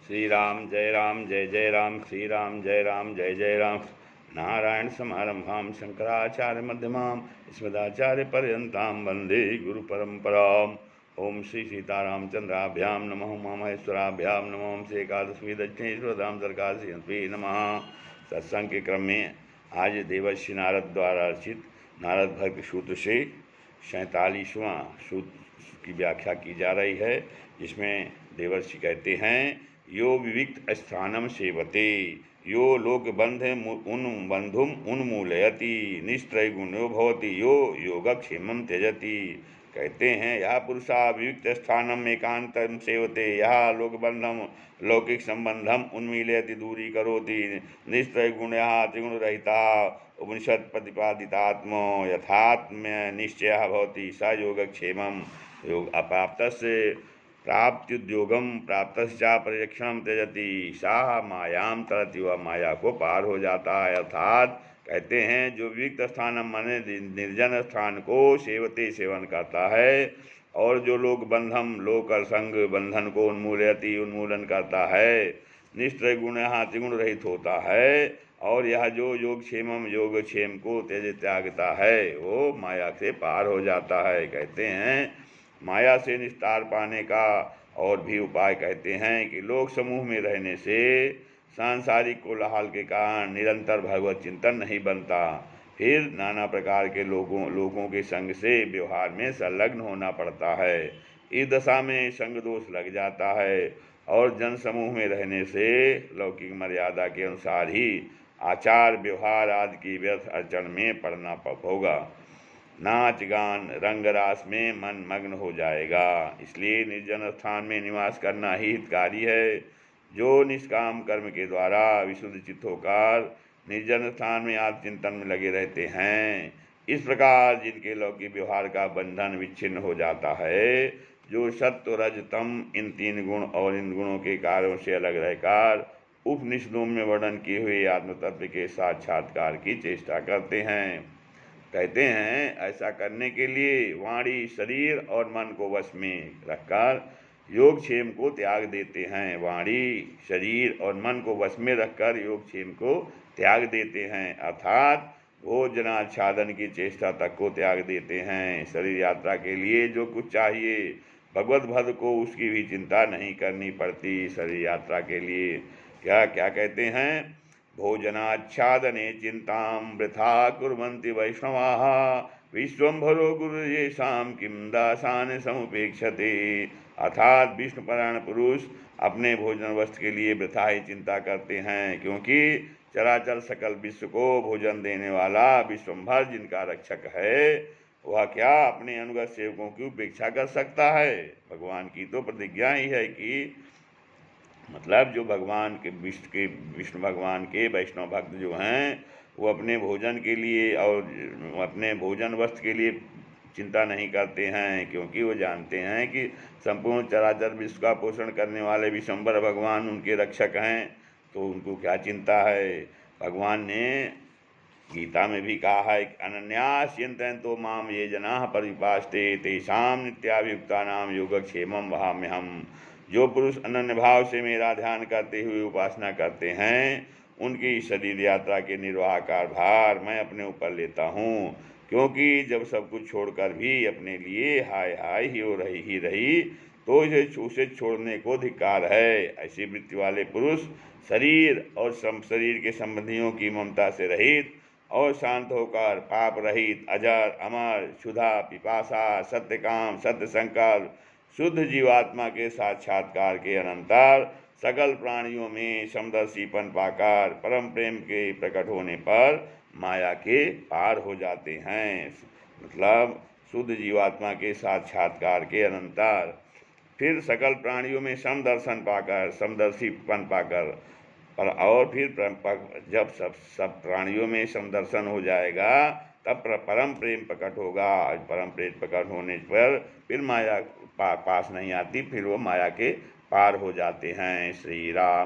श्री राम जय जय राम, श्री राम जय जय राम। नारायण समारंभां शंकराचार्य मध्यमां अस्मदाचार्य पर्यन्तां वन्दे गुरु परंपराम्। ओम श्री सीतारामचंद्राभ्यां नमः, उमामहेश्वराभ्यां नमः, ओम श्री एकादशी दक्षिणेश्वरधाम सरकार नमः। सत्संग के क्रम में आज देवर्षि नारद द्वारा रचित नारद भक्त सूत्र से 47वां सूत्र की व्याख्या की जा रही है, जिसमें देवर्षि कहते हैं, यो विविक्त स्थानम सेवते यो लोकबंध बंधुम उन्मूलयति निस्त्रैगुण्यो भवति यो योगक्षेमं त्यजति। कहते हैं, यह पुरुषा विविक्त स्थानम एकांतम सेवते यह लोकबंधम लौकिक संबंधम उन्मीलयति दूरी करोति निस्त्रैगुण्यः त्रिगुण रहिता उपनिषद प्रतिपादितात्म यथात्म्य निश्चयः भवति स योगक्षेमं योग अप्राप्तस्य प्राप्त्युद्योगम प्राप्तश्चा परिरक्षणम त्यजति सा मायाम तरति, वह माया को पार हो जाता है। अर्थात कहते हैं, जो विविक्त स्थान माने निर्जन स्थान को सेवते सेवन करता है और जो लोक बंधम लोक संग बंधन को उन्मूलन करता है, निस्त्रय गुण त्रिगुण रहित होता है और यह जो योगक्षेमम योगक्षेम को त्यागता है वो माया से पार हो जाता है। कहते हैं, माया से निस्तार पाने का और भी उपाय कहते हैं कि लोक समूह में रहने से सांसारिक कोलाहल के कारण निरंतर भगवत चिंतन नहीं बनता, फिर नाना प्रकार के लोगों के संग से व्यवहार में संलग्न होना पड़ता है। इस दशा में संग दोष लग जाता है और जन समूह में रहने से लौकिक मर्यादा के अनुसार ही आचार व्यवहार आदि की व्यर्थ अड़चन में पड़ना होगा। नाच गान रंग रास में मन मग्न हो जाएगा। इसलिए निर्जन स्थान में निवास करना ही हितकारी है। जो निष्काम कर्म के द्वारा विशुद्ध चित्त होकर निर्जन स्थान में आत्मचिंतन में लगे रहते हैं, इस प्रकार जिनके लौकिक व्यवहार का बंधन विच्छिन्न हो जाता है, जो सत्व रज तम इन तीन गुण और इन गुणों के कार्यों से अलग रहकर उपनिषदों में वर्णन किए हुए आत्मतत्व के साक्षात्कार की चेष्टा करते हैं। कहते हैं, ऐसा करने के लिए वाणी शरीर और मन को वश में रखकर योगक्षेम को त्याग देते हैं। वाणी शरीर और मन को वश में रखकर योगक्षेम को त्याग देते हैं, अर्थात भोजनाच्छादन की चेष्टा तक को त्याग देते हैं। शरीर यात्रा के लिए जो कुछ चाहिए भगवत भद को उसकी भी चिंता नहीं करनी पड़ती। शरीर यात्रा के लिए क्या क्या कहते हैं, भोजनाच्छादने चिंतां वृथा कुर्वन्ति वैष्णवाः विश्वम्भरो गुरुर्येषां किं दासान् समुपेक्षते। अर्थात विष्णुपरायण पुरुष अपने भोजन वस्त्र के लिए वृथा ही चिंता करते हैं, क्योंकि चराचर सकल विश्व को भोजन देने वाला विश्वम्भर जिनका रक्षक है, वह क्या अपने अनुगत सेवकों की उपेक्षा कर सकता है। भगवान की तो प्रतिज्ञा ही है कि मतलब जो भगवान के विष्णु भगवान के वैष्णव भक्त जो हैं, वो अपने भोजन के लिए और अपने भोजन वस्त्र के लिए चिंता नहीं करते हैं, क्योंकि वो जानते हैं कि संपूर्ण चराचर विश्व का पोषण करने वाले विश्वम्भर भगवान उनके रक्षक हैं, तो उनको क्या चिंता है। भगवान ने गीता में भी कहा है, अनन्यास चिंतयन्तो माम ये जनाः परिपास्ते तेषां नित्याभियुक्तानां योगक्षेमं वहाम्यहम्। जो पुरुष अनन्य भाव से मेरा ध्यान करते हुए उपासना करते हैं, उनकी शरीर यात्रा के निर्वाह का भार मैं अपने ऊपर लेता हूँ, क्योंकि जब सब कुछ छोड़कर भी अपने लिए हाय हाय ही हो रही तो उसे छोड़ने को धिक्कार है। ऐसी वृत्ति वाले पुरुष शरीर और शरीर के संबंधियों की ममता से रहित और शांत होकर पाप रहित अजर अमर क्षुधा पिपासा सत्यकाम सत्य संकल्प शुद्ध जीवात्मा के साक्षात्कार के अनंतर सकल प्राणियों में समदर्शीपन पाकर परम प्रेम के प्रकट होने पर माया के पार हो जाते हैं। मतलब शुद्ध जीवात्मा के साक्षात्कार के अनंतर फिर सकल प्राणियों में समदर्शीपन पाकर और फिर जब सब प्राणियों में समदर्शन हो जाएगा तब परम प्रेम प्रकट होगा। परम प्रेम प्रकट होने पर फिर माया पास नहीं आती, फिर वो माया के पार हो जाते हैं। श्री राम।